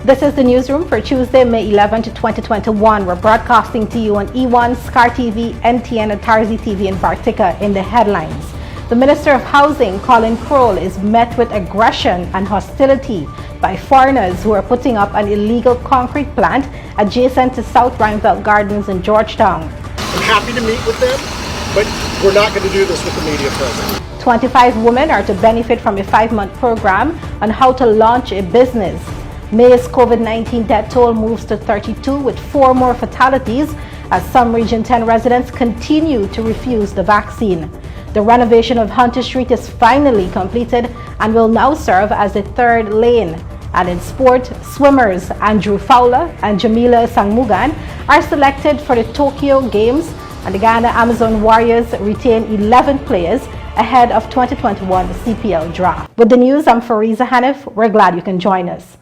This is the newsroom for Tuesday, May 11, 2021. We're broadcasting to you on E1, Scar TV, NTN, and Tarzi TV in Bartica. In the headlines, the Minister of Housing, Croal, is met with aggression and hostility by foreigners who are putting up an illegal concrete plant adjacent to South Rhineveld Gardens in Georgetown. I'm happy to meet with them, but we're not going to do this with the media present. 25 women are to benefit from a 5-month program on how to launch a business. May's COVID-19 death toll moves to 32 with 4 more fatalities as some Region 10 residents continue to refuse the vaccine. The renovation of Hunter Street is finally completed and will now serve as a 3rd lane. And in sport, swimmers Andrew Fowler and Jamila Sangmugan are selected for the Tokyo Games, and the Ghana Amazon Warriors retain 11 players ahead of 2021 CPL draft. With the news, I'm Fariza Hanif. We're glad you can join us.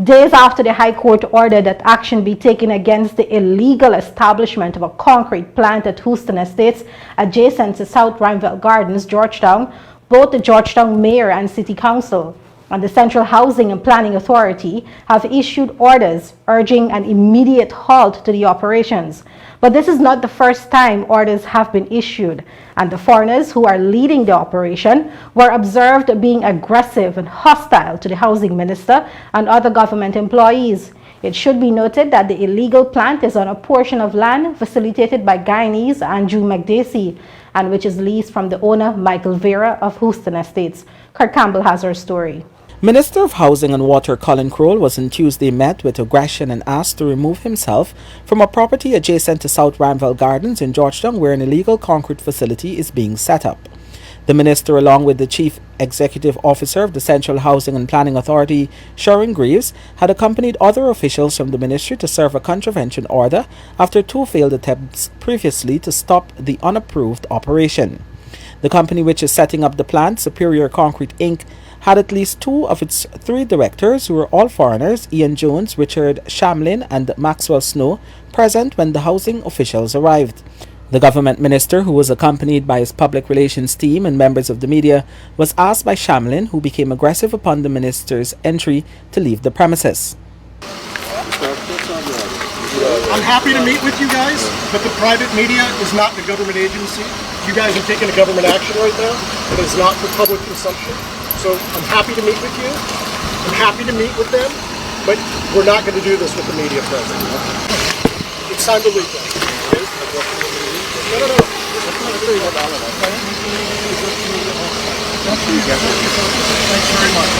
Days after the High Court ordered that action be taken against the illegal establishment of a concrete plant at Houston Estates adjacent to South Rhineveld Gardens, Georgetown, both the Georgetown Mayor and City Council and the Central Housing and Planning Authority have issued orders urging an immediate halt to the operations. But this is not the first time orders have been issued, and the foreigners who are leading the operation were observed being aggressive and hostile to the housing minister and other government employees. It should be noted that the illegal plant is on a portion of land facilitated by Guyanese Andrew McDacy, and which is leased from the owner Michael Vera of Houston Estates. Kurt Campbell has our story. Minister of Housing and Water Croal was on Tuesday met with aggression and asked to remove himself from a property adjacent to South Rhineveld Gardens in Georgetown where an illegal concrete facility is being set up. The minister, along with the Chief Executive Officer of the Central Housing and Planning Authority, Sharon Greaves, had accompanied other officials from the ministry to serve a contravention order after 2 failed attempts previously to stop the unapproved operation. The company which is setting up the plant, Superior Concrete Inc., had at least 2 of its 3 directors, who were all foreigners, Ian Jones, Richard Shamlin, and Maxwell Snow, present when the housing officials arrived. The government minister, who was accompanied by his public relations team and members of the media, was asked by Shamlin, who became aggressive upon the minister's entry, to leave the premises. I'm happy to meet with you guys, but the private media is not the government agency. You guys are taking a government action right now, but it's not for public consumption. So I'm happy to meet with you. I'm happy to meet with them, but we're not going to do this with the media present. It's time to leave them. No. Thanks very much.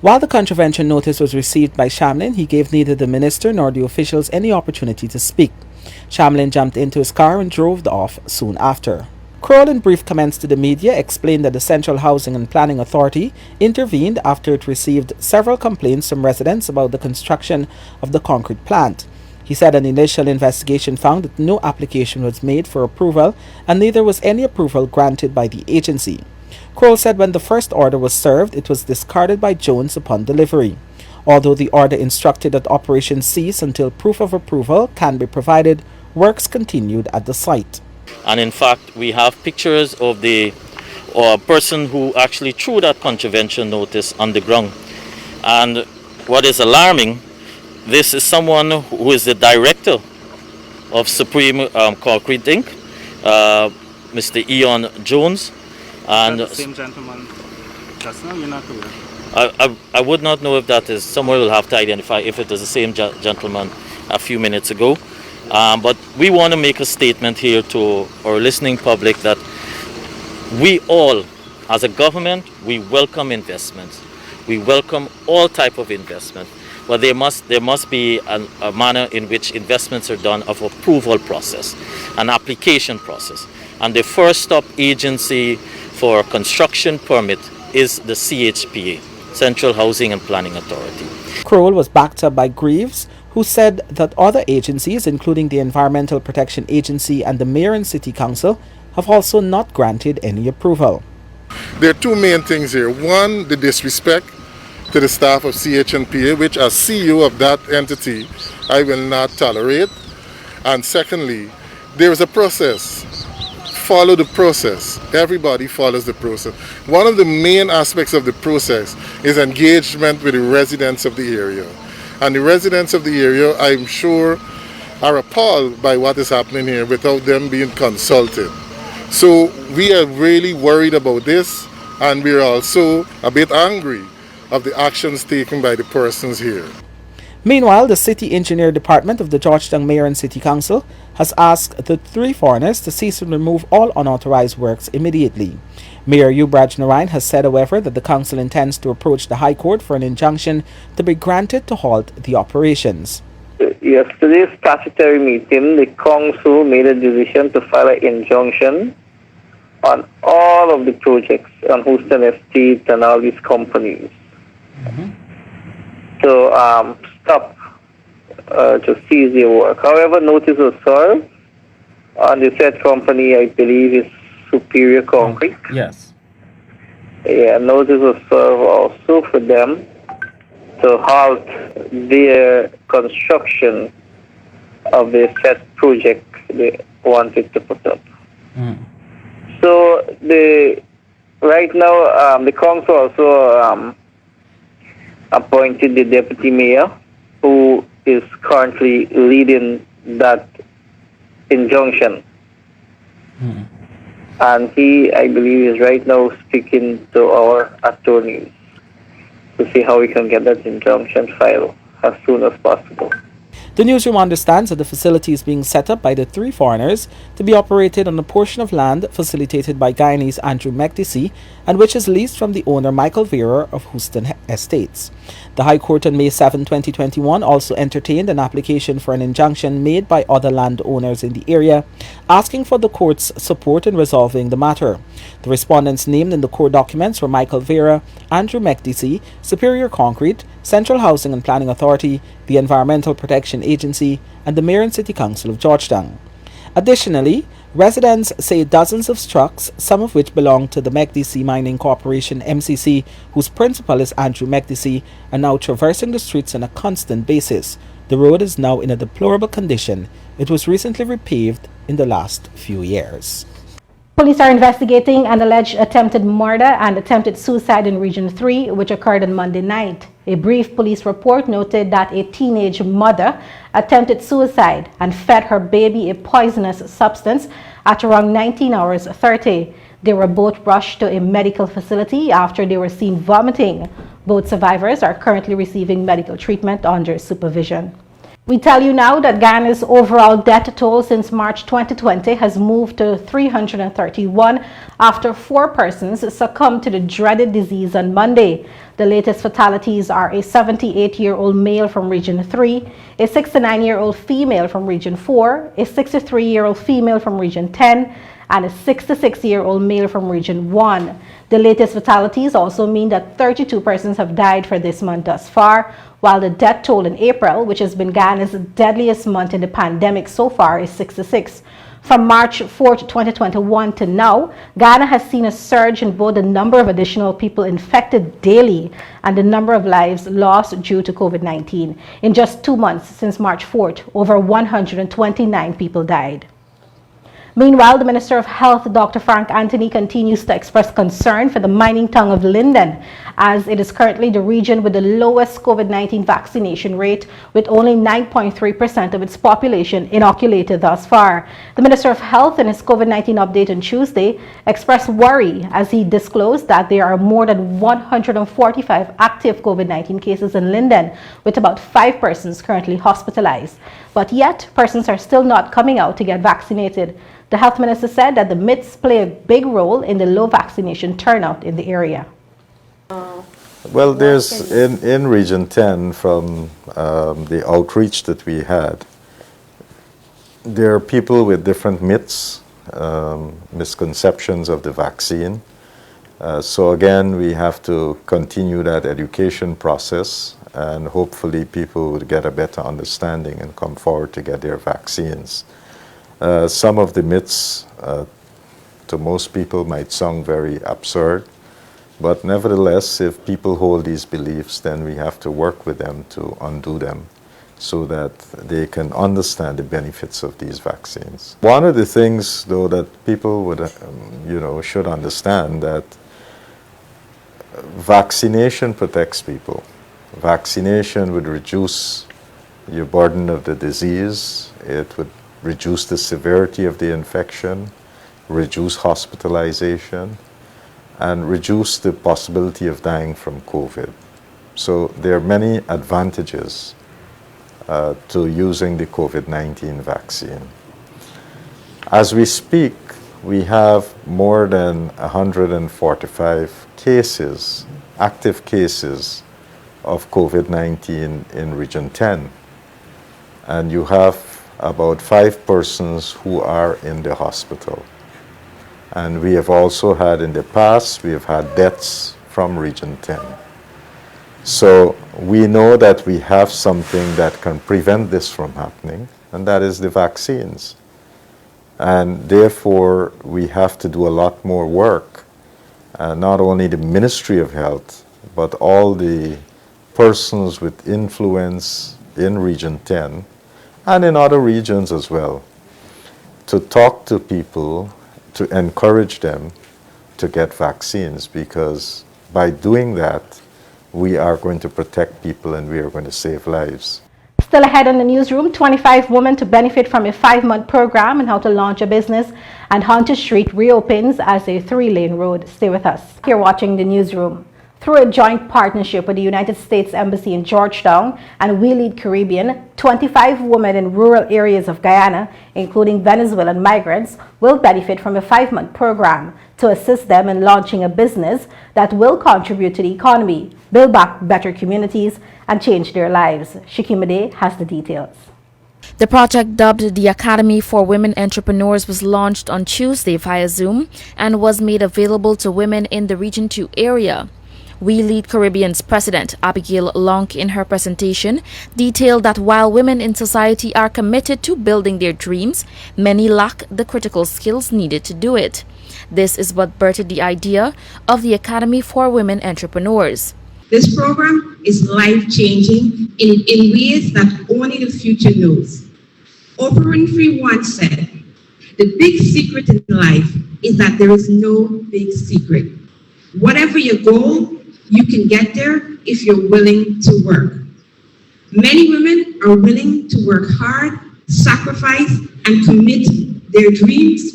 While the contravention notice was received by Shamlin, he gave neither the minister nor the officials any opportunity to speak. Shamlin jumped into his car and drove off soon after. Croal, in brief comments to the media, explained that the Central Housing and Planning Authority intervened after it received several complaints from residents about the construction of the concrete plant. He said an initial investigation found that no application was made for approval and neither was any approval granted by the agency. Croal said when the first order was served, it was discarded by Jones upon delivery. Although the order instructed that operations cease until proof of approval can be provided, works continued at the site. And in fact, we have pictures of the person who actually threw that contravention notice on the ground. And what is alarming, this is someone who is the director of Supreme Concrete Inc., Mr. Ian Jones. And the same gentleman just now, you're not aware? I would not know if that is, someone will have to identify if it is the same gentleman a few minutes ago. But we want to make a statement here to our listening public that we all, as a government, we welcome investments. We welcome all type of investment. But there must be a manner in which investments are done of approval process, an application process. And the first stop agency for construction permit is the CHPA, Central Housing and Planning Authority. Croal was backed up by Greaves, who said that other agencies, including the Environmental Protection Agency and the Mayor and City Council, have also not granted any approval. There are 2 main things here. One, the disrespect to the staff of CHNPA, which as CEO of that entity, I will not tolerate. And secondly, there is a process. Follow the process. Everybody follows the process. One of the main aspects of the process is engagement with the residents of the area. And the residents of the area, I'm sure, are appalled by what is happening here without them being consulted. So we are really worried about this, and we're also a bit angry of the actions taken by the persons here. Meanwhile, the City Engineer Department of the Georgetown Mayor and City Council has asked the 3 foreigners to cease and remove all unauthorized works immediately. Mayor Ubraj Narain has said, however, that the council intends to approach the High Court for an injunction to be granted to halt the operations. Yesterday's statutory meeting, the council made a decision to file an injunction on all of the projects on Houston Estate and all these companies. To stop, to cease their work. However, notice was served on the said company, I believe is Superior Concrete. Yes. Yeah, notice was served also for them to halt their construction of the set project they wanted to put up. So right now the council also appointed the deputy mayor, who is currently leading that injunction. And he, I believe, is right now speaking to our attorneys to see how we can get that injunction filed as soon as possible. The newsroom understands that the facility is being set up by the 3 foreigners to be operated on a portion of land facilitated by Guyanese Andrew McDessie and which is leased from the owner Michael Vera of Houston Estates. The High Court on May 7, 2021 also entertained an application for an injunction made by other landowners in the area, asking for the court's support in resolving the matter. The respondents named in the court documents were Michael Vera, Andrew McDessie, Superior Concrete, Central Housing and Planning Authority, the Environmental Protection Agency, and the Mayor and City Council of Georgetown. Additionally, residents say dozens of trucks, some of which belong to the McDessie Mining Corporation MCC, whose principal is Andrew McDessie, are now traversing the streets on a constant basis. The road is now in a deplorable condition. It was recently repaved in the last few years. Police are investigating an alleged attempted murder and attempted suicide in Region 3, which occurred on Monday night. A brief police report noted that a teenage mother attempted suicide and fed her baby a poisonous substance at around 19 hours 30. They were both rushed to a medical facility after they were seen vomiting. Both survivors are currently receiving medical treatment under supervision. We tell you now that Guyana's overall death toll since March 2020 has moved to 331 after 4 persons succumbed to the dreaded disease on Monday. The latest fatalities are a 78-year-old male from Region 3, a 69-year-old female from Region 4, a 63-year-old female from Region 10, and a 66-year-old male from Region 1. The latest fatalities also mean that 32 persons have died for this month thus far, while the death toll in April, which has been Guyana's deadliest month in the pandemic so far, is 66. From March 4, 2021 to now, Guyana has seen a surge in both the number of additional people infected daily and the number of lives lost due to COVID-19. In just 2 months since March 4th, over 129 people died. Meanwhile, the Minister of Health, Dr. Frank Anthony, continues to express concern for the mining tongue of Linden, as it is currently the region with the lowest COVID-19 vaccination rate, with only 9.3% of its population inoculated thus far. The Minister of Health, in his COVID-19 update on Tuesday, expressed worry as he disclosed that there are more than 145 active COVID-19 cases in Linden, with about 5 persons currently hospitalized. But yet, persons are still not coming out to get vaccinated. The health minister said that the myths play a big role in the low vaccination turnout in the area. Well, there's in Region 10, from the outreach that we had, there are people with different myths, misconceptions of the vaccine. So again, we have to continue that education process, and hopefully people would get a better understanding and come forward to get their vaccines. Some of the myths to most people might sound very absurd, but nevertheless, if people hold these beliefs, then we have to work with them to undo them so that they can understand the benefits of these vaccines. One of the things, though, that people would, should understand, that vaccination protects people. vaccination would reduce your burden of the disease. It would reduce the severity of the infection, reduce hospitalization, and reduce the possibility of dying from COVID. So there are many advantages to using the COVID-19 vaccine. As we speak, we have more than 145 cases, active cases of COVID-19 in Region 10. And you have about 5 persons who are in the hospital. And we have also had in the past, we have had deaths from Region 10. So we know that we have something that can prevent this from happening, and that is the vaccines. And therefore, we have to do a lot more work, not only the Ministry of Health, but all the persons with influence in Region 10 and in other regions as well, to talk to people, to encourage them to get vaccines, because by doing that, we are going to protect people and we are going to save lives. Still ahead in the newsroom, 25 women to benefit from a 5-month program on how to launch a business, and Hunter Street reopens as a 3-lane road. Stay with us. You're watching the newsroom. Through a joint partnership with the United States Embassy in Georgetown and We Lead Caribbean, 25 women in rural areas of Guyana, including Venezuelan migrants, will benefit from a 5-month program to assist them in launching a business that will contribute to the economy, build back better communities, and change their lives. Shikimade has the details. The project, dubbed the Academy for Women Entrepreneurs, was launched on Tuesday via Zoom and was made available to women in the Region 2 area. We Lead Caribbean's President, Abigail Lonk, in her presentation, detailed that while women in society are committed to building their dreams, many lack the critical skills needed to do it. This is what birthed the idea of the Academy for Women Entrepreneurs. This program is life-changing in ways that only the future knows. Oprah Winfrey once said, "The big secret in life is that there is no big secret. Whatever your goal, you can get there if you're willing to work." Many women are willing to work hard, sacrifice, and commit to their dreams,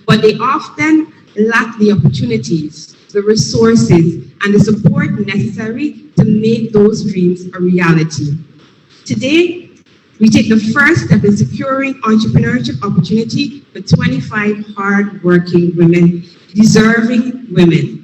but they often lack the opportunities, the resources, and the support necessary to make those dreams a reality. Today, we take the first step in securing entrepreneurship opportunity for 25 hard-working women, deserving women.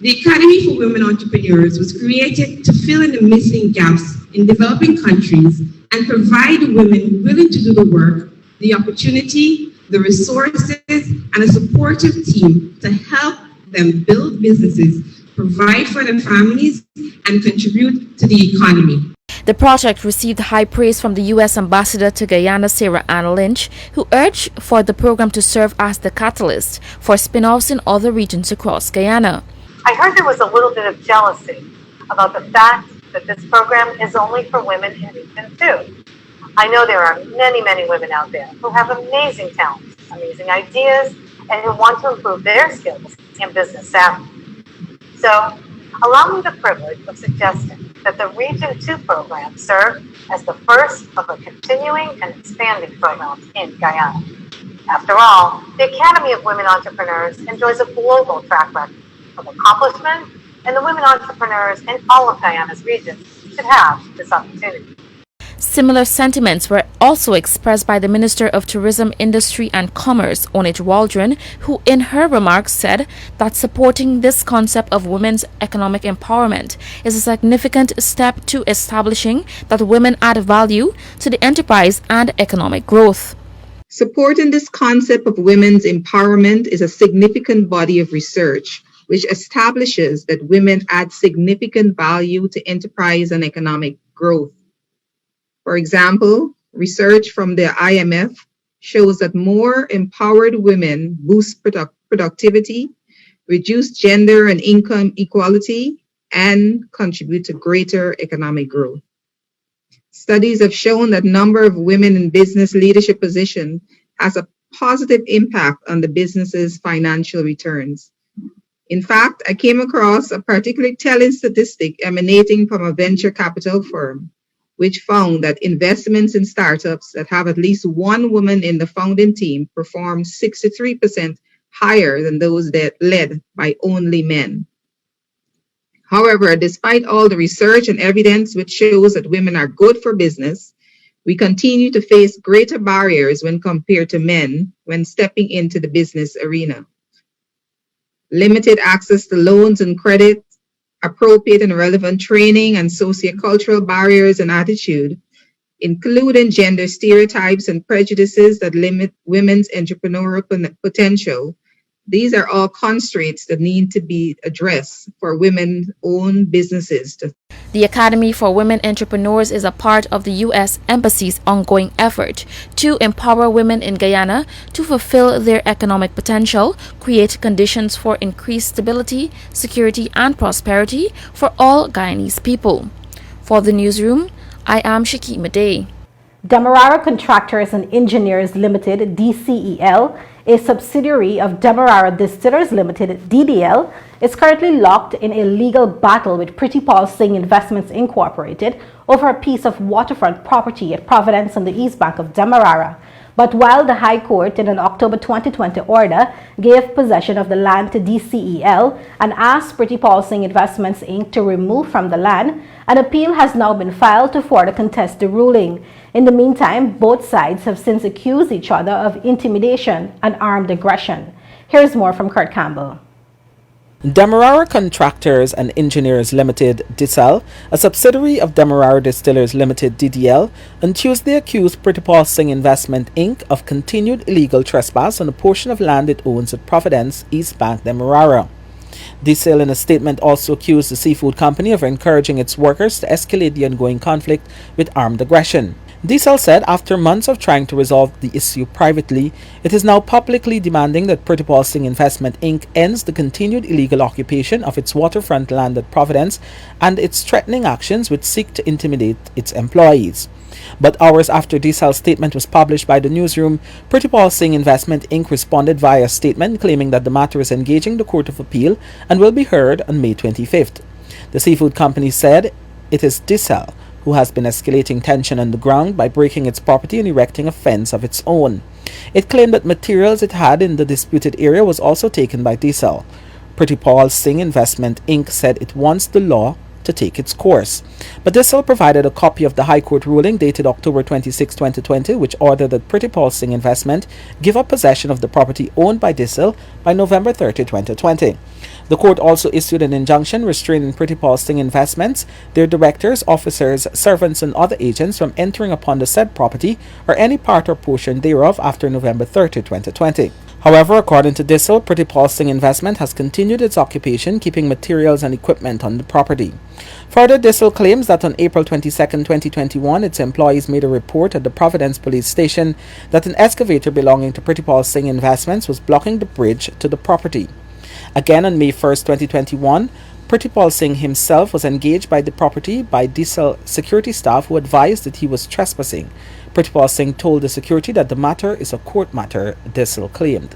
The Academy for Women Entrepreneurs was created to fill in the missing gaps in developing countries and provide women willing to do the work, the opportunity, the resources, and a supportive team to help them build businesses, provide for their families, and contribute to the economy. The project received high praise from the U.S. Ambassador to Guyana, Sarah Ann Lynch, who urged for the program to serve as the catalyst for spin-offs in other regions across Guyana. I heard there was a little bit of jealousy about the fact that this program is only for women in Region 2. I know there are many, many women out there who have amazing talents, amazing ideas, and who want to improve their skills in business savvy. So, allow me the privilege of suggesting that the Region 2 program serve as the first of a continuing and expanding programs in Guyana. After all, the Academy of Women Entrepreneurs enjoys a global track record of accomplishment, and the women entrepreneurs in all of Guyana's regions should have this opportunity. Similar sentiments were also expressed by the Minister of Tourism, Industry and Commerce, Onit Waldron, who in her remarks said that supporting this concept of women's economic empowerment is a significant step to establishing that women add value to the enterprise and economic growth. Supporting this concept of women's empowerment is a significant body of research which establishes that women add significant value to enterprise and economic growth. For example, research from the IMF shows that more empowered women boost productivity, reduce gender and income equality, and contribute to greater economic growth. Studies have shown that number of women in business leadership positions has a positive impact on the business's financial returns. In fact, I came across a particularly telling statistic emanating from a venture capital firm, which found that investments in startups that have at least one woman in the founding team perform 63% higher than those that led by only men. However, despite all the research and evidence which shows that women are good for business, we continue to face greater barriers when compared to men when stepping into the business arena. Limited access to loans and credit, appropriate and relevant training, and sociocultural barriers and attitude, including gender stereotypes and prejudices that limit women's entrepreneurial potential. These are all constraints that need to be addressed for women-owned businesses. The Academy for Women Entrepreneurs is a part of the U.S. Embassy's ongoing effort to empower women in Guyana to fulfill their economic potential, create conditions for increased stability, security, and prosperity for all Guyanese people. For the Newsroom, I am Shakima Day. Demerara Contractors and Engineers Limited, DCEL, a subsidiary of Demerara Distillers Limited, DDL, is currently locked in a legal battle with Pretty Paul Singh Investments Incorporated over a piece of waterfront property at Providence on the east bank of Demerara. But while the High Court in an October 2020 order gave possession of the land to DCEL and asked Pretty Paul Singh Investments Inc. to remove from the land, an appeal has now been filed to further contest the ruling. In the meantime, both sides have since accused each other of intimidation and armed aggression. Here's more from Kurt Campbell. Demerara Contractors and Engineers Limited, DISL, a subsidiary of Demerara Distillers Limited, DDL, on Tuesday accused Pretty Paul Singh Investment Inc. of continued illegal trespass on a portion of land it owns at Providence, East Bank, Demerara. DISL in a statement also accused the seafood company of encouraging its workers to escalate the ongoing conflict with armed aggression. DISL said after months of trying to resolve the issue privately, it is now publicly demanding that Pretty Paul Singh Investment Inc. ends the continued illegal occupation of its waterfront land at Providence and its threatening actions which seek to intimidate its employees. But hours after DISL's statement was published by the Newsroom, Pretty Paul Singh Investment Inc. responded via a statement claiming that the matter is engaging the Court of Appeal and will be heard on May 25th. The seafood company said it is DISL who has been escalating tension on the ground by breaking its property and erecting a fence of its own. It claimed that materials it had in the disputed area was also taken by DISL. Pretty Paul Singh Investment Inc. said it wants the law to take its course. But DISL provided a copy of the High Court ruling dated October 26, 2020, which ordered that Pretty Paul Singh Investment give up possession of the property owned by DISL by November 30, 2020. The court also issued an injunction restraining Pretty Paul Singh Investments, their directors, officers, servants, and other agents from entering upon the said property or any part or portion thereof after November 30, 2020. However, according to DISL, Pretty Paul Singh Investment has continued its occupation, keeping materials and equipment on the property. Further, DISL claims that on April 22, 2021, its employees made a report at the Providence Police Station that an excavator belonging to Pretty Paul Singh Investments was blocking the bridge to the property. Again, on May 1, 2021, Pretty Paul Singh himself was engaged by the property by DISL security staff who advised that he was trespassing. Pretty Paul Singh told the security that the matter is a court matter, DISL claimed.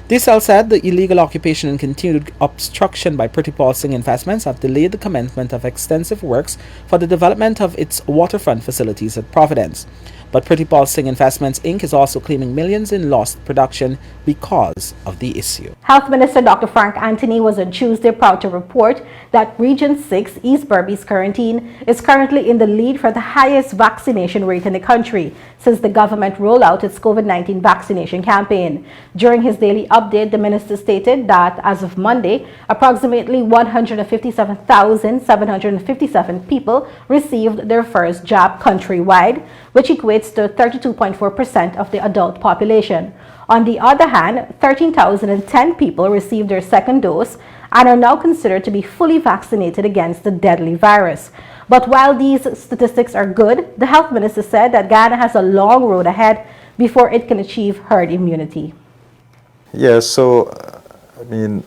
DISL said the illegal occupation and continued obstruction by Pretty Paul Singh Investments have delayed the commencement of extensive works for the development of its waterfront facilities at Providence. But Pretty Paul Singh Investments Inc. is also claiming millions in lost production because of the issue. Health Minister Dr. Frank Anthony was on Tuesday proud to report that Region 6 East Berbice Quarantine is currently in the lead for the highest vaccination rate in the country since the government rolled out its COVID-19 vaccination campaign. During his daily update, the minister stated that as of Monday, approximately 157,757 people received their first jab countrywide, which equates to 32.4% of the adult population. On the other hand, 13,010 people received their second dose and are now considered to be fully vaccinated against the deadly virus. But while these statistics are good, the health minister said that Guyana has a long road ahead before it can achieve herd immunity. Yes, so,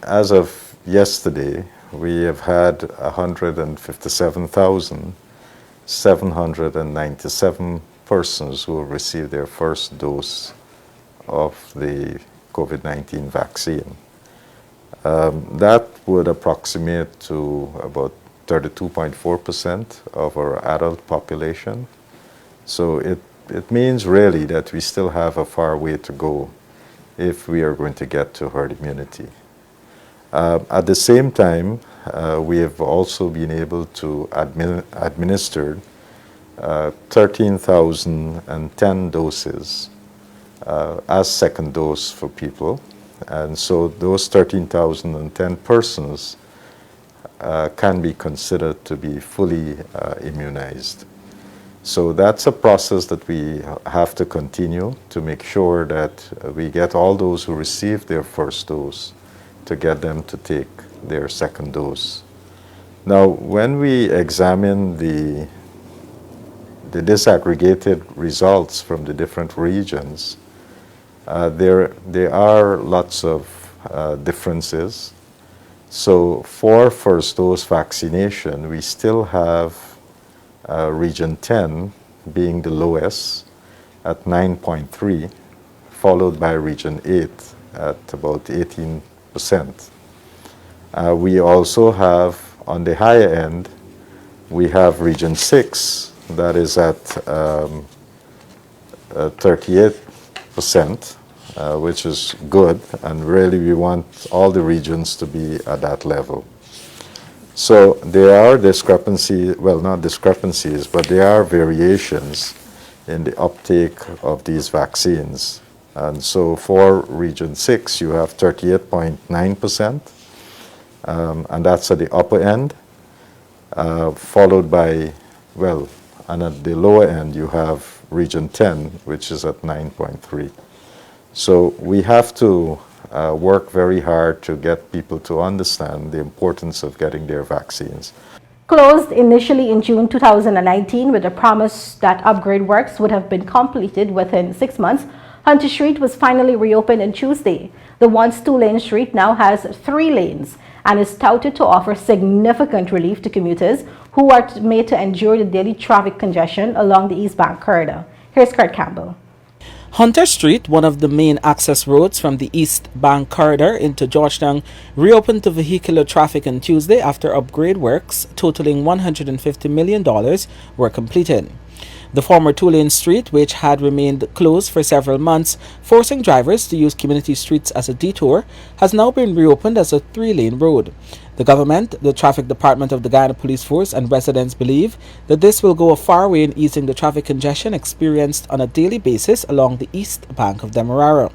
as of yesterday, we have had 157,797 persons who have received their first dose of the COVID-19 vaccine. That would approximate to about 32.4% of our adult population. So it means really that we still have a far way to go if we are going to get to herd immunity. At the same time, we have also been able to administer 13,010 doses as second dose for people. And so those 13,010 persons can be considered to be fully immunized. So that's a process that we have to continue to make sure that we get all those who received their first dose to get them to take their second dose. Now, when we examine the disaggregated results from the different regions, there are lots of differences. So for first dose vaccination, we still have Region 10 being the lowest at 9.3, followed by Region 8 at about 18%. We also have, on the higher end, we have Region 6 that is at 38%, which is good, and really we want all the regions to be at that level. So there are discrepancies, well, not discrepancies, but there are variations in the uptake of these vaccines. And so for Region 6, you have 38.9%, and that's at the upper end, followed by, well, and at the lower end, you have Region 10, which is at 9.3. So we have to work very hard to get people to understand the importance of getting their vaccines. Closed initially in June 2019 with a promise that upgrade works would have been completed within 6 months, Hunter Street was finally reopened on Tuesday. The once two-lane street now has 3 lanes and is touted to offer significant relief to commuters who are made to endure the daily traffic congestion along the East Bank corridor. Here's Kurt Campbell. Hunter Street, one of the main access roads from the East Bank corridor into Georgetown, reopened to vehicular traffic on Tuesday after upgrade works totaling $150 million were completed. The former two-lane street, which had remained closed for several months, forcing drivers to use community streets as a detour, has now been reopened as a 3-lane road. The government, the traffic department of the Guyana Police Force, and residents believe that this will go a far way in easing the traffic congestion experienced on a daily basis along the east bank of Demerara.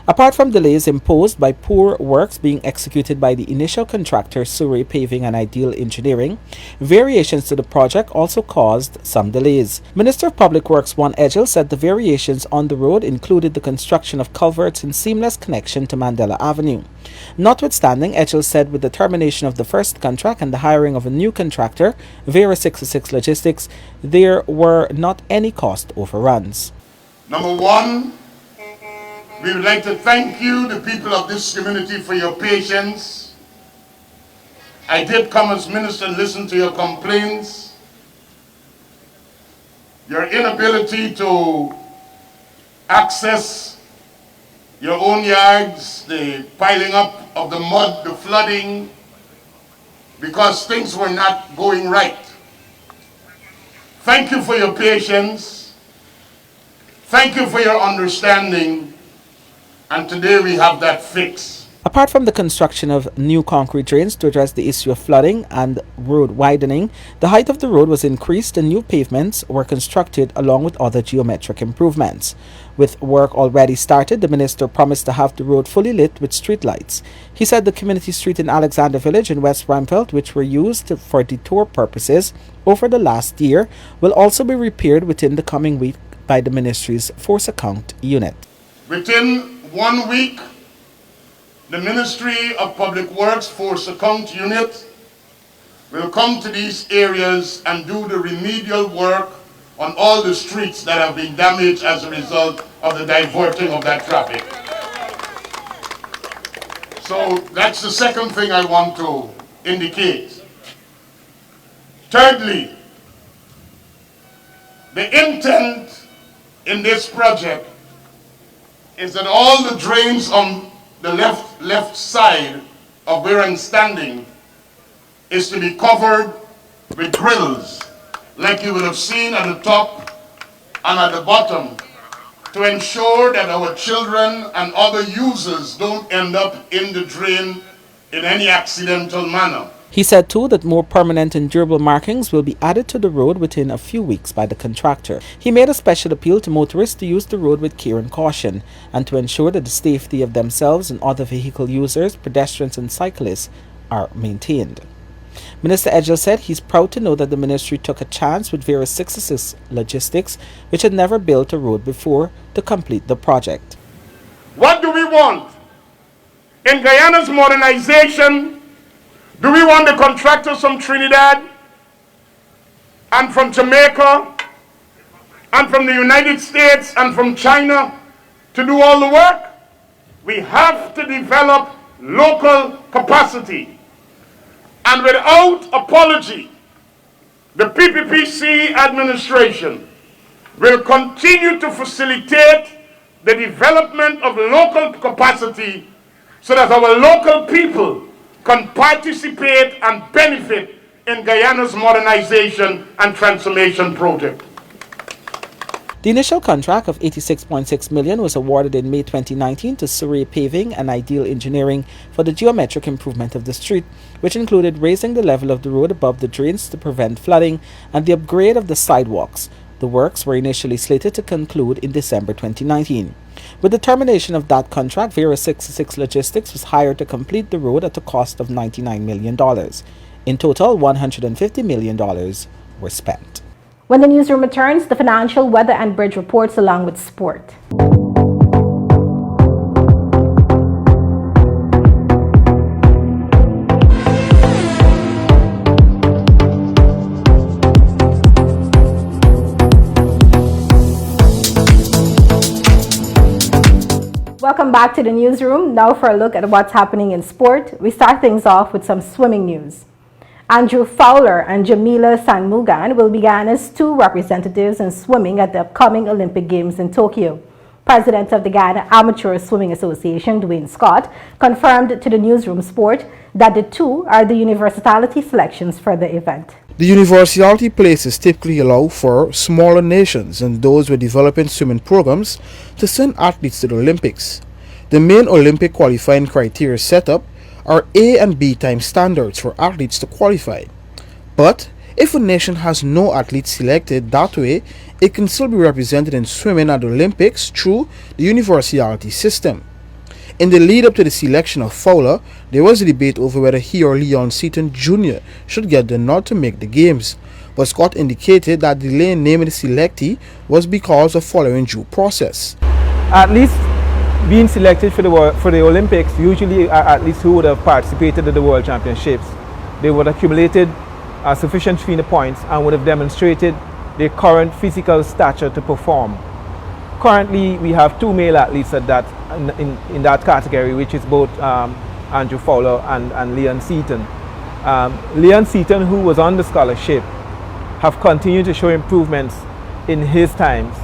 Apart from delays imposed by poor works being executed by the initial contractor Surrey Paving and Ideal Engineering, variations to the project also caused some delays. Minister of Public Works Juan Edgell said the variations on the road included the construction of culverts in seamless connection to Mandela Avenue. Notwithstanding, Edgell said with the termination of the first contract and the hiring of a new contractor, Vera 66 Logistics, there were not any cost overruns. Number one, we would like to thank you, the people of this community, for your patience. I did come as minister and listen to your complaints. Your inability to access your own yards, the piling up of the mud, the flooding, because things were not going right. Thank you for your patience. Thank you for your understanding. And today we have that fix. Apart from the construction of new concrete drains to address the issue of flooding and road widening, the height of the road was increased and new pavements were constructed along with other geometric improvements. With work already started, the minister promised to have the road fully lit with street lights. He said the community street in Alexander Village in West Rampelt, which were used for detour purposes over the last year, will also be repaired within the coming week by the ministry's Force Account Unit. Within 1 week, the Ministry of Public Works Force Account Unit will come to these areas and do the remedial work on all the streets that have been damaged as a result of the diverting of that traffic. So that's the second thing I want to indicate. Thirdly, the intent in this project is that all the drains on the left side of where I'm standing is to be covered with grills, like you would have seen at the top and at the bottom, to ensure that our children and other users don't end up in the drain in any accidental manner. He said too that more permanent and durable markings will be added to the road within a few weeks by the contractor. He made a special appeal to motorists to use the road with care and caution and to ensure that the safety of themselves and other vehicle users, pedestrians and cyclists are maintained. Minister Edgell said he's proud to know that the ministry took a chance with Vera 66 Logistics, which had never built a road before, to complete the project. What do we want? In Guyana's modernization, do we want the contractors from Trinidad and from Jamaica and from the United States and from China to do all the work? We have to develop local capacity. And without apology, the PPPC administration will continue to facilitate the development of local capacity so that our local people can participate and benefit in Guyana's modernization and transformation project. The initial contract of $86.6 million was awarded in May 2019 to Surrey Paving and Ideal Engineering for the geometric improvement of the street, which included raising the level of the road above the drains to prevent flooding and the upgrade of the sidewalks. The works were initially slated to conclude in December 2019. With the termination of that contract, Vera 66 Logistics was hired to complete the road at a cost of $99 million. In total, $150 million were spent. When the newsroom returns, the financial, weather and bridge reports along with sport. Welcome back to the newsroom. Now for a look at what's happening in sport. We start things off with some swimming news. Andrew Fowler and Jamila Sanmugan will be Guyana's two representatives in swimming at the upcoming Olympic Games in Tokyo. President of the Guyana Amateur Swimming Association, Dwayne Scott, confirmed to the newsroom sport that the two are the universality selections for the event. The universality places typically allow for smaller nations and those with developing swimming programs to send athletes to the Olympics. The main Olympic qualifying criteria set up are A and B time standards for athletes to qualify. But if a nation has no athletes selected that way, it can still be represented in swimming at the Olympics through the universality system. In the lead up to the selection of Fowler, there was a debate over whether he or Leon Seaton Jr. should get the nod to make the games, but Scott indicated that the delay in naming the selectee was because of following due process. At least being selected for the Olympics, usually athletes who would have participated in the World Championships, they would have accumulated sufficient FINA points and would have demonstrated their current physical stature to perform. Currently, we have two male athletes at that in that category, which is both Andrew Fowler and Leon Seaton. Leon Seaton, who was on the scholarship, have continued to show improvements in his times.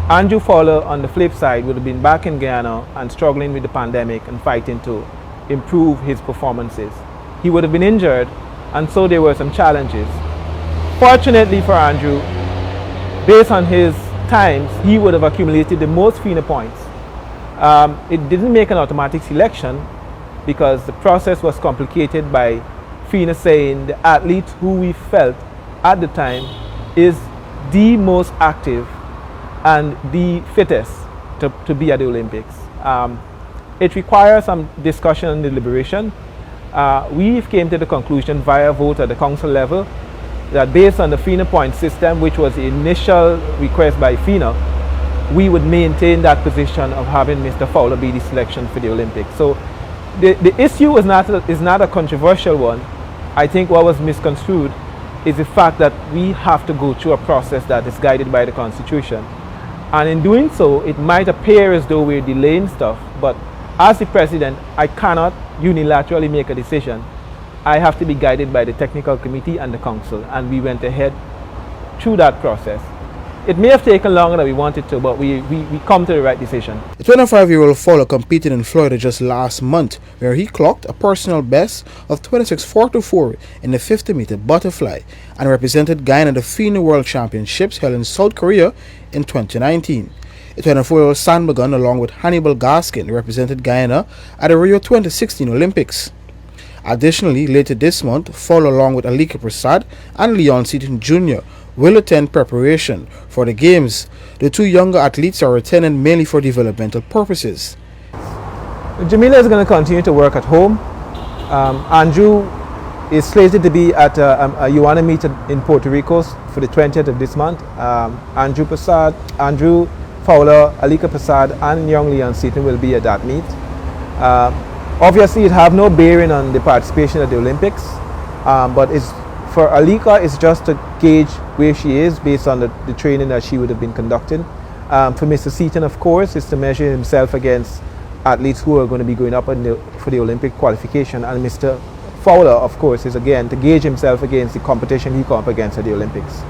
Andrew Fowler, on the flip side, would have been back in Guyana and struggling with the pandemic and fighting to improve his performances. He would have been injured, and so there were some challenges. Fortunately for Andrew, based on his times, he would have accumulated the most FINA points. It didn't make an automatic selection because the process was complicated by FINA saying the athlete who we felt at the time is the most active and the fittest to be at the Olympics. It requires some discussion and deliberation. We came to the conclusion via vote at the council level that based on the FINA point system, which was the initial request by FINA, we would maintain that position of having Mr. Fowler be the selection for the Olympics. So the issue is not a controversial one. I think what was misconstrued is the fact that we have to go through a process that is guided by the Constitution. And in doing so, it might appear as though we're delaying stuff, but as the president, I cannot unilaterally make a decision. I have to be guided by the technical committee and the council, and we went ahead through that process. It may have taken longer than we wanted to, but we come to the right decision. The 25-year-old Fowler competed in Florida just last month, where he clocked a personal best of 26.44 in the 50-meter butterfly and represented Guyana at the FINA World Championships held in South Korea in 2019. The 24-year-old Sandbergen, along with Hannibal Gaskin, represented Guyana at the Rio 2016 Olympics. Additionally, later this month, Fowler, along with Alika Prasad and Leon Seaton Jr., will attend preparation for the Games. The two younger athletes are attending mainly for developmental purposes. Jamila is going to continue to work at home. Andrew is slated to be at a Guyana meet in Puerto Rico for the 20th of this month. Andrew Fowler, Alika Prasad and young Leon Seaton will be at that meet. Obviously, it have no bearing on the participation at the Olympics, but for Alika, it's just to gauge where she is based on the training that she would have been conducting. For Mr. Seaton, of course, is to measure himself against athletes who are going to be going up for the Olympic qualification. And Mr. Fowler, of course, is again to gauge himself against the competition he come up against at the Olympics.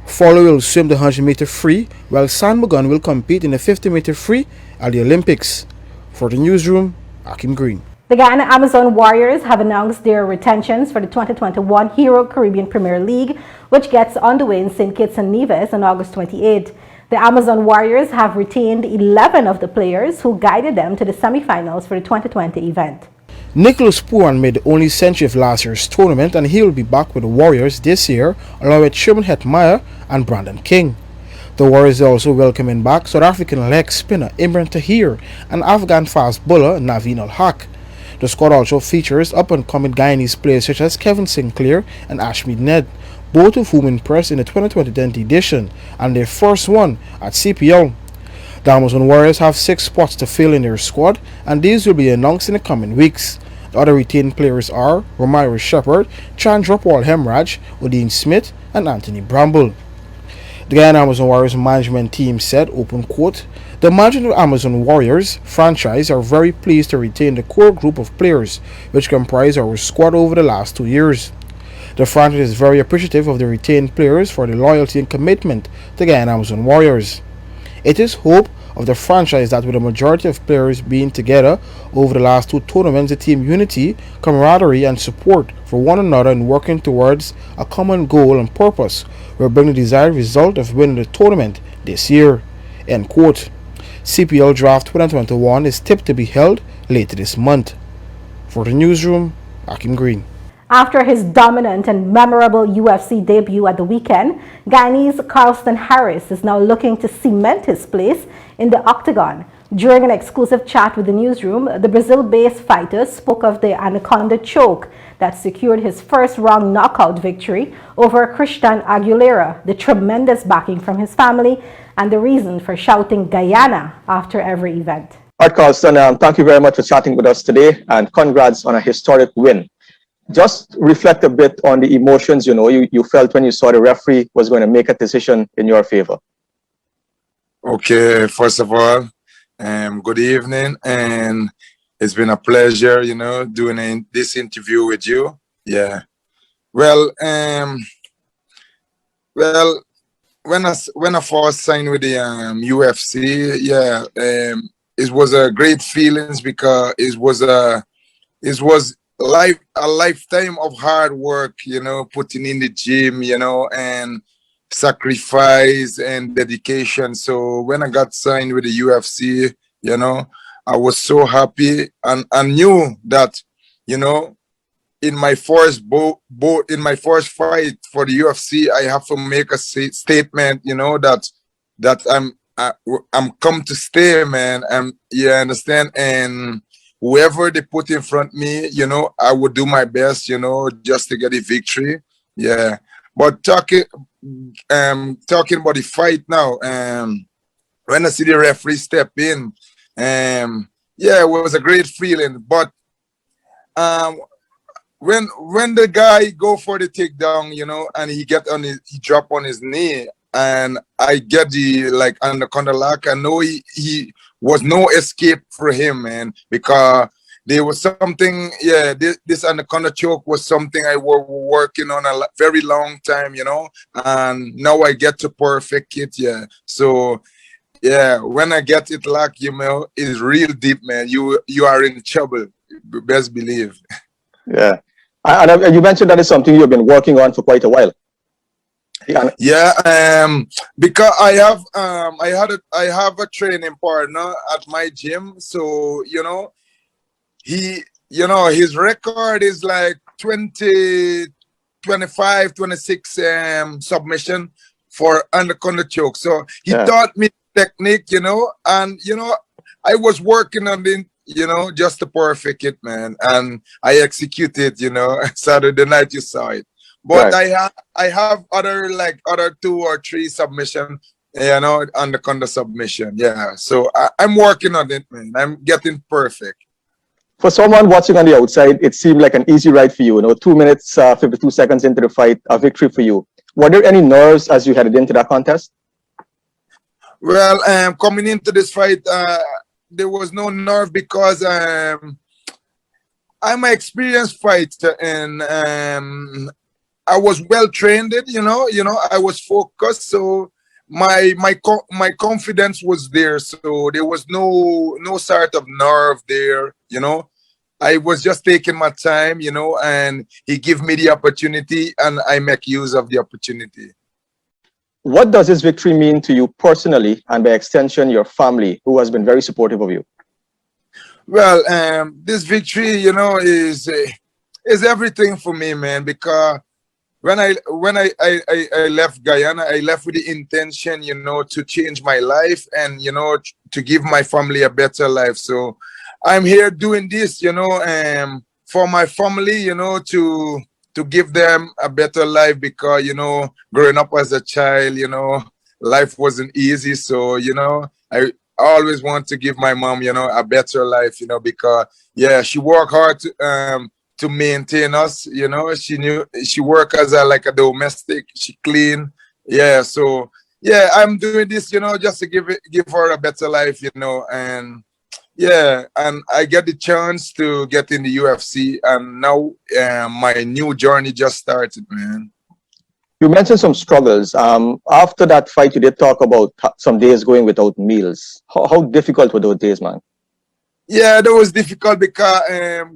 Fowler will swim the 100-meter free, while Sandbergen will compete in the 50-meter free at the Olympics. For the Newsroom, Akim Green. The Guyana Amazon Warriors have announced their retentions for the 2021 Hero Caribbean Premier League, which gets underway in St. Kitts and Nevis on August 28. The Amazon Warriors have retained 11 of the players who guided them to the semifinals for the 2020 event. Nicholas Puan made the only century of last year's tournament, and he will be back with the Warriors this year, along with Sherman Hetmeyer and Brandon King. The Warriors are also welcoming back South African leg spinner Imran Tahir and Afghan fast bowler Naveen Al-Haq. The squad also features up-and-coming Guyanese players such as Kevin Sinclair and Ashmead Ned, both of whom impressed in the 2020 edition and their first one at CPL. The Amazon Warriors have 6 spots to fill in their squad, and these will be announced in the coming weeks. The other retained players are Romero Shepard, Chandrapal Hemraj, Odin Smith, and Anthony Bramble. The Guyana Amazon Warriors management team said, open quote, "The management of Amazon Warriors franchise are very pleased to retain the core group of players which comprise our squad over the last 2 years. The franchise is very appreciative of the retained players for their loyalty and commitment to Guyana Amazon Warriors. It is hope of the franchise that with the majority of players being together over the last 2 tournaments, the team unity, camaraderie and support for one another and working towards a common goal and purpose will bring the desired result of winning the tournament this year." End quote. CPL Draft 2021 is tipped to be held later this month. For the Newsroom, Akim Green. After his dominant and memorable UFC debut at the weekend, Guyanese Carlston Harris is now looking to cement his place in the octagon. During an exclusive chat with the Newsroom, the Brazil-based fighter spoke of the anaconda choke that secured his first-round knockout victory over Christian Aguilera, the tremendous backing from his family, and the reason for shouting Guyana after every event. All right, Carlston, thank you very much for chatting with us today, and congrats on a historic win. Just reflect a bit on the emotions you felt when you saw the referee was going to make a decision in your favor. Okay, first of all, good evening, and it's been a pleasure, doing this interview with you. Yeah. Well, when I first signed with the UFC, yeah, it was a great feelings because it was a lifetime of hard work, putting in the gym, and sacrifice and dedication. So when I got signed with the UFC, I was so happy, and I knew that, in my first in my first fight for the UFC, I have to make a statement, that I'm come to stay, man. And you understand, and whoever they put in front of me, I would do my best, just to get a victory. Yeah. But talking about the fight now, when I see the referee step in, yeah, it was a great feeling. But when the guy go for the takedown, and he drop on his knee, and I get the anaconda lock, I know he was no escape for him, man, because there was something, yeah, this anaconda choke was something I were working on a very long time, you know, and now I get to perfect it, yeah. So, yeah, when I get it locked, you know, it's real deep, man. You are in trouble, best believe. Yeah. And you mentioned that is something you've been working on for quite a while. Yeah, because I have a training partner at my gym, so you know, his record is like 20, 25, 26 submission for anaconda choke. So he taught me technique, you know, and you know, I was working on it, you know, just to perfect it, man, and I executed, you know. Saturday night you saw it. But I have other 2 or 3 submission, you know, anaconda submission. Yeah, so I'm working on it, man. I'm getting perfect. For someone watching on the outside, it seemed like an easy ride for you. You know, 2 minutes, 52 seconds into the fight, a victory for you. Were there any nerves as you headed into that contest? Well, coming into this fight, there was no nerve because I'm an experienced fighter, and I was well trained, you know, I was focused, so my confidence was there, so there was no sort of nerve there, you know. I was just taking my time, you know, and he gave me the opportunity and I make use of the opportunity. What does this victory mean to you personally and by extension your family, who has been very supportive of you? Well, this victory, you know, is everything for me, man, because when I left Guyana, I left with the intention, you know, to change my life and, you know, to give my family a better life. So I'm here doing this, you know, for my family, you know, to give them a better life, because, you know, growing up as a child, you know, life wasn't easy. So, you know, I always want to give my mom, you know, a better life, you know, because, yeah, she worked hard to maintain us, you know. She work as a domestic, she clean, yeah. So yeah, I'm doing this, you know, just to give her a better life, you know. And yeah, and I get the chance to get in the UFC, and now my new journey just started, man. You mentioned some struggles. After that fight, you did talk about some days going without meals. How difficult were those days, man? Yeah, that was difficult because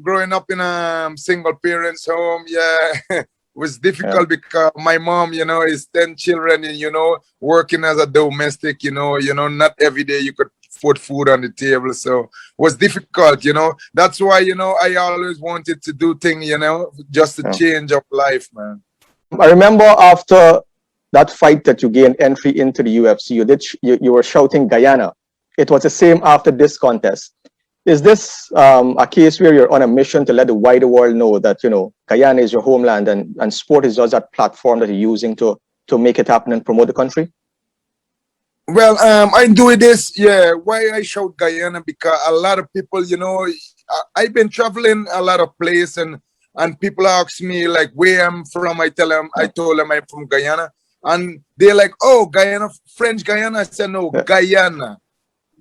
growing up in a single parents home, yeah, was difficult because my mom, you know, is 10 children and, you know, working as a domestic, you know, not every day you could put food on the table. So it was difficult, you know. That's why, you know, I always wanted to do things, you know, just to change of life, man. I remember after that fight that you gained entry into the UFC, you were shouting Guyana. It was the same after this contest. Is this a case where you're on a mission to let the wider world know that, you know, Guyana is your homeland and sport is just that platform that you're using to make it happen and promote the country? Well, I'm doing this, yeah. Why I shout Guyana? Because a lot of people, you know, I've been traveling a lot of places, and people ask me like where I'm from. I told them I'm from Guyana, and they're like, "Oh, Guyana, French Guyana." I said, "No, Guyana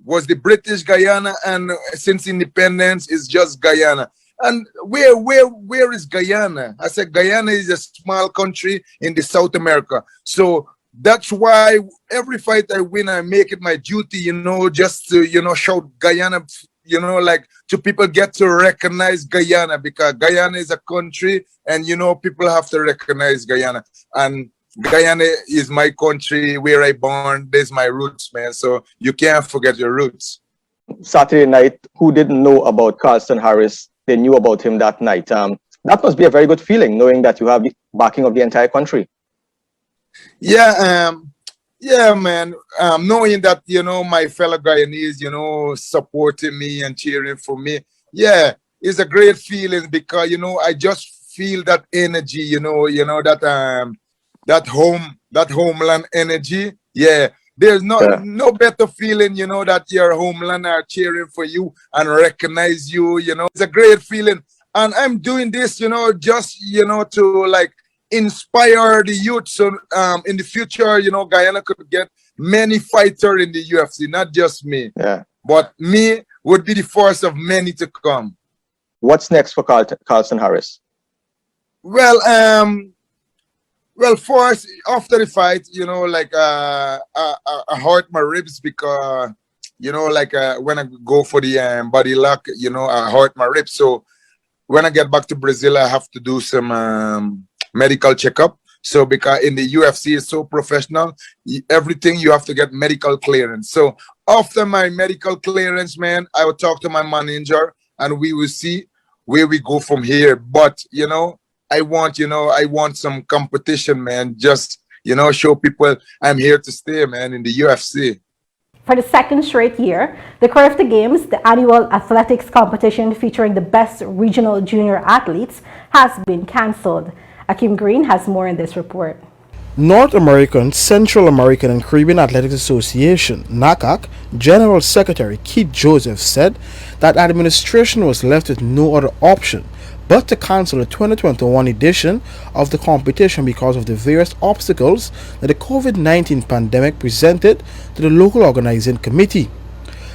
was the British Guyana, and since independence, it's just Guyana." And where is Guyana? I said, Guyana is a small country in the South America. So that's why every fight I win, I make it my duty, you know, just to, you know, shout Guyana, you know, like to people get to recognize Guyana, because Guyana is a country and, you know, people have to recognize Guyana. And Guyana is my country, where I born. There's my roots, man. So you can't forget your roots. Saturday night, who didn't know about Carlston Harris? They knew about him that night. That must be a very good feeling, knowing that you have the backing of the entire country. Yeah, yeah, man. Knowing that, you know, my fellow Guyanese, you know, supporting me and cheering for me. Yeah, it's a great feeling, because, you know, I just feel that energy, you know, that homeland energy. Yeah, there's no better feeling, you know, that your homeland are cheering for you and recognize you, you know. It's a great feeling. And I'm doing this, you know, just, you know, to like inspire the youth. So in the future, you know, Guyana could get many fighters in the UFC, not just me. Yeah. But me would be the first of many to come. What's next for Carlson Harris? Well, first after the fight, you know, like I hurt my ribs because, you know, like when I go for the body lock, you know, I hurt my ribs. So when I get back to Brazil, I have to do some medical checkup. So because in the UFC is so professional, everything you have to get medical clearance. So after my medical clearance, man, I will talk to my manager and we will see where we go from here. But, you know, I want some competition, man. Just, you know, show people I'm here to stay, man, in the UFC. For the second straight year, the Carifta Games, the annual athletics competition featuring the best regional junior athletes, has been cancelled. Akim Green has more in this report. North American, Central American and Caribbean Athletics Association, NACAC, General Secretary Keith Joseph said that administration was left with no other option but to cancel the 2021 edition of the competition because of the various obstacles that the COVID-19 pandemic presented to the local organizing committee.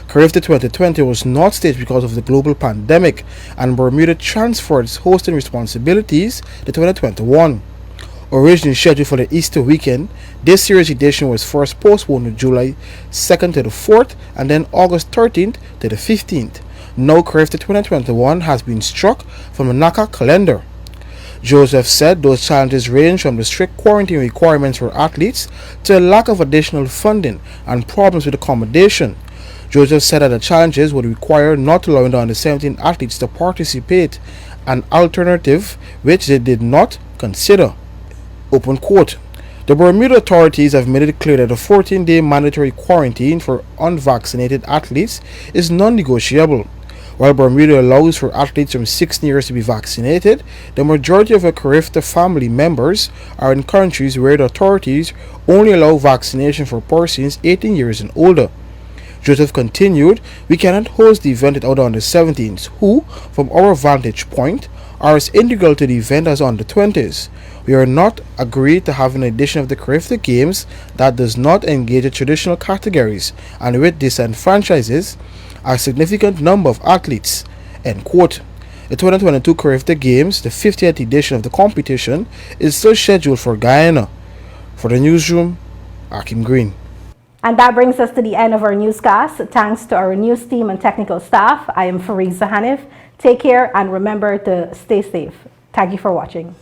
Carifta 2020 was not staged because of the global pandemic, and Bermuda transferred its hosting responsibilities to 2021. Originally scheduled for the Easter weekend, this year's edition was first postponed to July 2nd to the 4th and then August 13th to the 15th. Now Carifta 2021 has been struck from the NACAC calendar. Joseph said those challenges range from the strict quarantine requirements for athletes to a lack of additional funding and problems with accommodation. Joseph said that the challenges would require not allowing the under 17 athletes to participate, an alternative which they did not consider. Open quote. The Bermuda authorities have made it clear that a 14-day mandatory quarantine for unvaccinated athletes is non-negotiable. While Bermuda allows for athletes from 16 years to be vaccinated, the majority of the Carifta family members are in countries where the authorities only allow vaccination for persons 18 years and older. Joseph continued, "We cannot host the event without the under 17s, who, from our vantage point, are as integral to the event as under 20s. We are not agreed to have an edition of the Carifta Games that does not engage the traditional categories and which disenfranchises a significant number of athletes." End quote. The 2022 Carifta Games, the 50th edition of the competition, is still scheduled for Guyana. For the newsroom, Akim Green. And that brings us to the end of our newscast. Thanks to our news team and technical staff. I am Fariza Hanif. Take care and remember to stay safe. Thank you for watching.